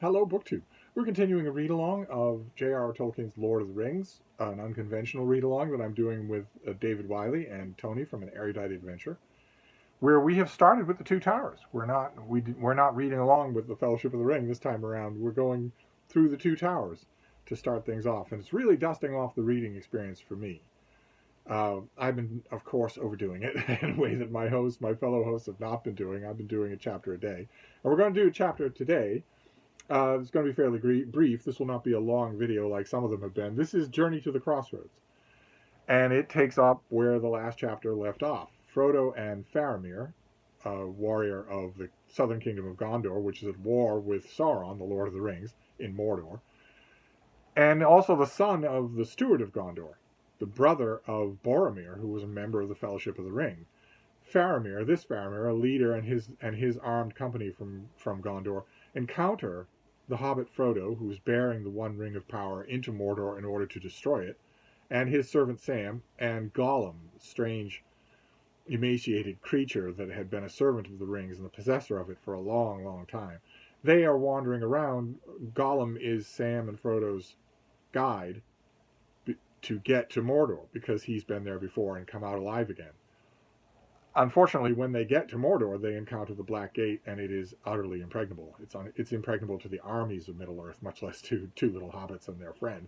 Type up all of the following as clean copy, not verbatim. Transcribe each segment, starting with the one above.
Hello, BookTube. We're continuing a read-along of J.R.R. Tolkien's Lord of the Rings, an unconventional read-along that I'm doing with David Wiley and Tony from An Erudite Adventure, where we have started with the Two Towers. We're not reading along with the Fellowship of the Ring this time around. We're going through the Two Towers to start things off, and it's really dusting off the reading experience for me. I've been, of course, overdoing it in a way that my fellow hosts have not been doing. I've been doing a chapter a day. And we're going to do a chapter today. It's going to be fairly brief. This will not be a long video like some of them have been. This is Journey to the Crossroads. And it takes up where the last chapter left off. Frodo and Faramir, a warrior of the southern kingdom of Gondor, which is at war with Sauron, the Lord of the Rings, in Mordor. And also the son of the Steward of Gondor, the brother of Boromir, who was a member of the Fellowship of the Ring. Faramir, a leader and his armed company from Gondor, encounter the hobbit Frodo, who's bearing the One Ring of Power into Mordor in order to destroy it, and his servant Sam, and Gollum, strange, emaciated creature that had been a servant of the rings and the possessor of it for a long, long time. They are wandering around. Gollum is Sam and Frodo's guide to get to Mordor, because he's been there before and come out alive again. Unfortunately, when they get to Mordor, they encounter the Black Gate, and it is utterly impregnable. It's impregnable to the armies of Middle-earth, much less to two little hobbits and their friend.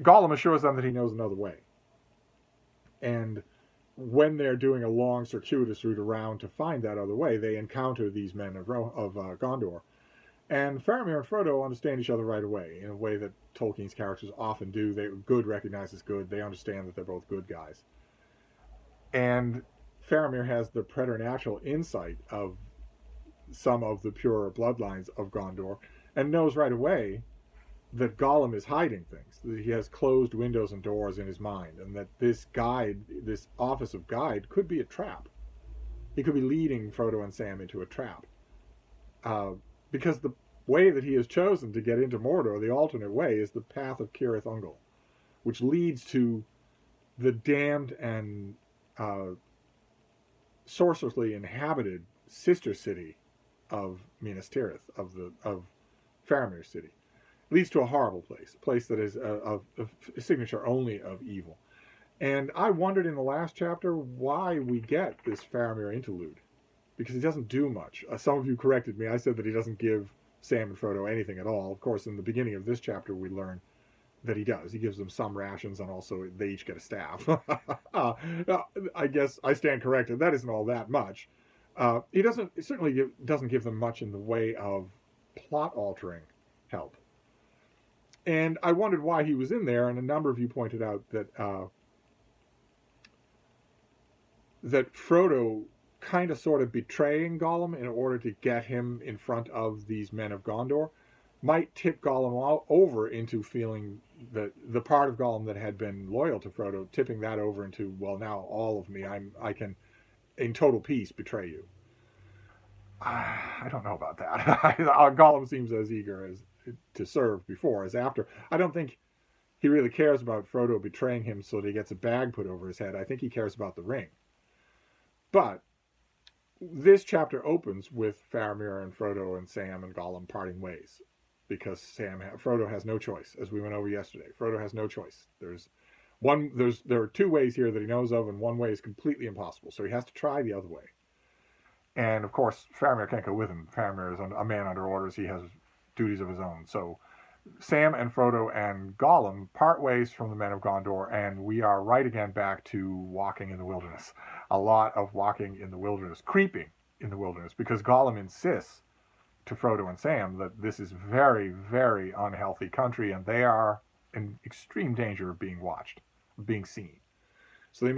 Gollum assures them that he knows another way. And when they're doing a long, circuitous route around to find that other way, they encounter these men of Gondor. And Faramir and Frodo understand each other right away, in a way that Tolkien's characters often do. Good recognizes good. They understand that they're both good guys. And Faramir has the preternatural insight of some of the purer bloodlines of Gondor, and knows right away that Gollum is hiding things. That he has closed windows and doors in his mind, and that this office of guide, could be a trap. He could be leading Frodo and Sam into a trap. Because the way that he has chosen to get into Mordor, the alternate way, is the path of Cirith Ungol, which leads to the damned and sorcerously inhabited sister city of Minas Tirith, of Faramir's city. It leads to a horrible place, a place that is a signature only of evil. And I wondered in the last chapter why we get this Faramir interlude, because he doesn't do much. Some of you corrected me. I said that he doesn't give Sam and Frodo anything at all. Of course, in the beginning of this chapter, we learn that he does. He gives them some rations, and also they each get a staff. I guess I stand corrected. That isn't all that much. He certainly doesn't give them much in the way of plot-altering help. And I wondered why he was in there, and a number of you pointed out that that Frodo kind of sort of betraying Gollum in order to get him in front of these men of Gondor might tip Gollum over into feeling that the part of Gollum that had been loyal to Frodo, tipping that over into, well, now all of me, I can, in total peace, betray you. I don't know about that. Gollum seems as eager as to serve before as after. I don't think he really cares about Frodo betraying him so that he gets a bag put over his head. I think he cares about the ring. But this chapter opens with Faramir and Frodo and Sam and Gollum parting ways, because Frodo has no choice, as we went over yesterday. Frodo has no choice. There are two ways here that he knows of, and one way is completely impossible. So he has to try the other way. And of course, Faramir can't go with him. Faramir is a man under orders. He has duties of his own. So Sam and Frodo and Gollum part ways from the men of Gondor, and we are right again back to walking in the wilderness. A lot of walking in the wilderness, creeping in the wilderness, because Gollum insists to Frodo and Sam that this is very, very unhealthy country, and they are in extreme danger of being watched, of being seen. So they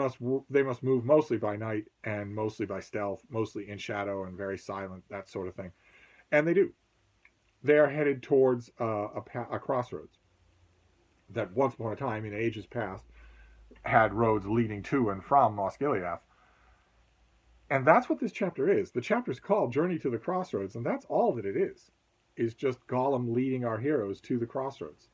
must move mostly by night and mostly by stealth, mostly in shadow and very silent, that sort of thing. And they do. They are headed towards a crossroads that once upon a time, in ages past, had roads leading to and from Osgiliath. And that's what this chapter is. The chapter is called Journey to the Crossroads, and that's all that it is just Gollum leading our heroes to the crossroads.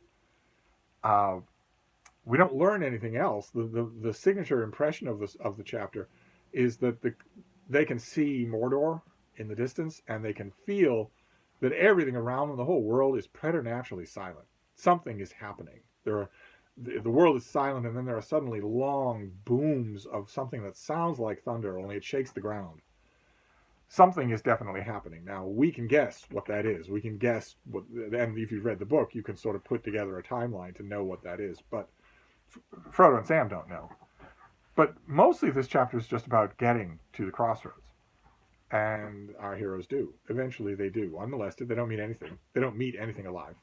We don't learn anything else. The signature impression of the chapter is that they can see Mordor in the distance, and they can feel that everything around them, the whole world, is preternaturally silent. Something is happening. The world is silent, and then there are suddenly long booms of something that sounds like thunder, only it shakes the ground. Something is definitely happening. Now, we can guess what that is. We can guess what, and if you've read the book, you can sort of put together a timeline to know what that is. But Frodo and Sam don't know. But mostly this chapter is just about getting to the crossroads. And our heroes do. Eventually they do. Unmolested. They don't meet anything. They don't meet anything alive.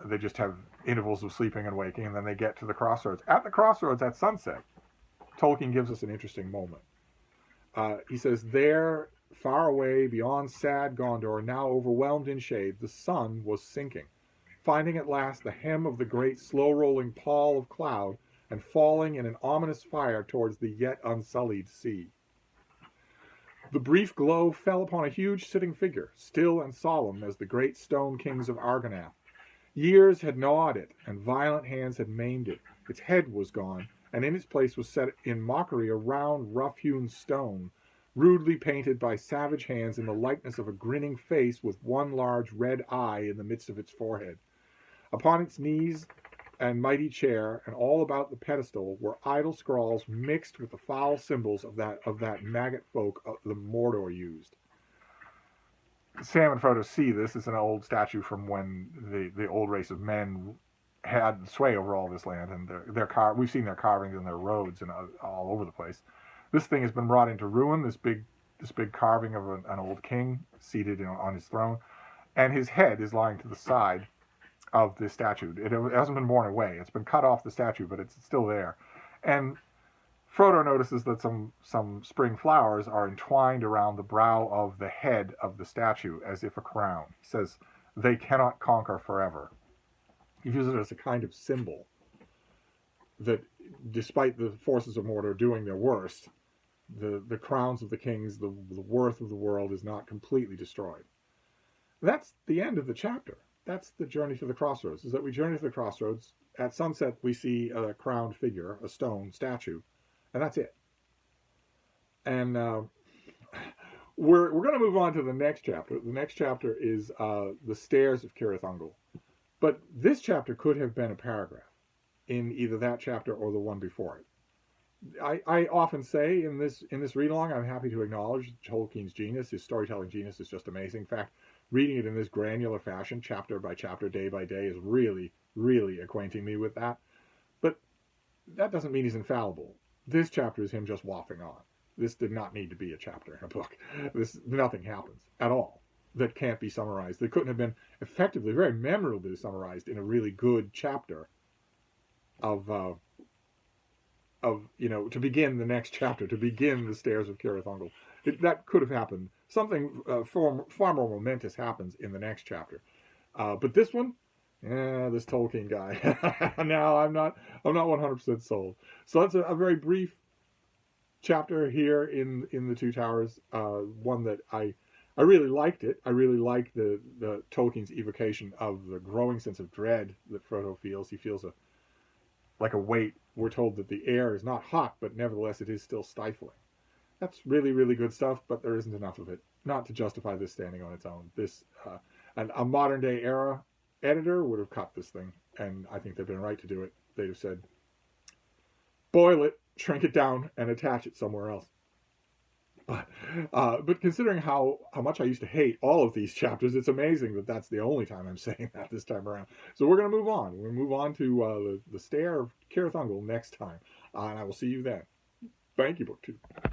They just have intervals of sleeping and waking, and then they get to the crossroads. At the crossroads, at sunset, Tolkien gives us an interesting moment. He says, there, far away, beyond sad Gondor, now overwhelmed in shade, the sun was sinking, finding at last the hem of the great slow-rolling pall of cloud, and falling in an ominous fire towards the yet unsullied sea. The brief glow fell upon a huge sitting figure, still and solemn as the great stone kings of Argonath. Years had gnawed it, and violent hands had maimed it. Its head was gone, and in its place was set in mockery a round, rough-hewn stone, rudely painted by savage hands in the likeness of a grinning face with one large red eye in the midst of its forehead. Upon its knees and mighty chair, and all about the pedestal, were idle scrawls mixed with the foul symbols of that maggot folk the Mordor used. Sam and Frodo see this as an old statue from when the old race of men had sway over all this land, and we've seen their carvings and their roads and all over the place. This thing has been brought into ruin. This big carving of an old king seated on his throne, and his head is lying to the side of the statue. It hasn't been worn away. It's been cut off the statue, but it's still there. And Frodo notices that some spring flowers are entwined around the brow of the head of the statue as if a crown. He says, they cannot conquer forever. He views it as a kind of symbol that despite the forces of Mordor doing their worst, the crowns of the kings, the worth of the world is not completely destroyed. That's the end of the chapter. That's the journey to the crossroads, is that we journey to the crossroads. At sunset, we see a crowned figure, a stone statue, and that's it. And we're going to move on to the next chapter. The next chapter is the Stairs of Cirith Ungol. But this chapter could have been a paragraph in either that chapter or the one before it. I often say in this read-along, I'm happy to acknowledge Tolkien's genius. His storytelling genius is just amazing. In fact, reading it in this granular fashion, chapter by chapter, day by day, is really, really acquainting me with that. But that doesn't mean he's infallible. This chapter is him just waffling on. This did not need to be a chapter in a book. Nothing happens at all that can't be summarized. That couldn't have been effectively, very memorably summarized in a really good chapter of to begin the next chapter, to begin the Stairs of Cirith Ungol. That could have happened. Something far more momentous happens in the next chapter. But this one, this Tolkien guy. No, I'm not 100% sold. So that's a very brief chapter here in the Two Towers. One that I really liked it. I really liked the Tolkien's evocation of the growing sense of dread that Frodo feels. He feels like a weight. We're told that the air is not hot, but nevertheless it is still stifling. That's really, really good stuff, but there isn't enough of it, not to justify this standing on its own. And a modern day era editor would have cut this thing, and I think they've been right to do it. They'd have said, boil it, shrink it down, and attach it somewhere else. But considering how much I used to hate all of these chapters, it's amazing that that's the only time I'm saying that this time around. So we're going to move on. We're going to move on to the Stair of Cirith Ungol next time, and I will see you then. Thank you, BookTube.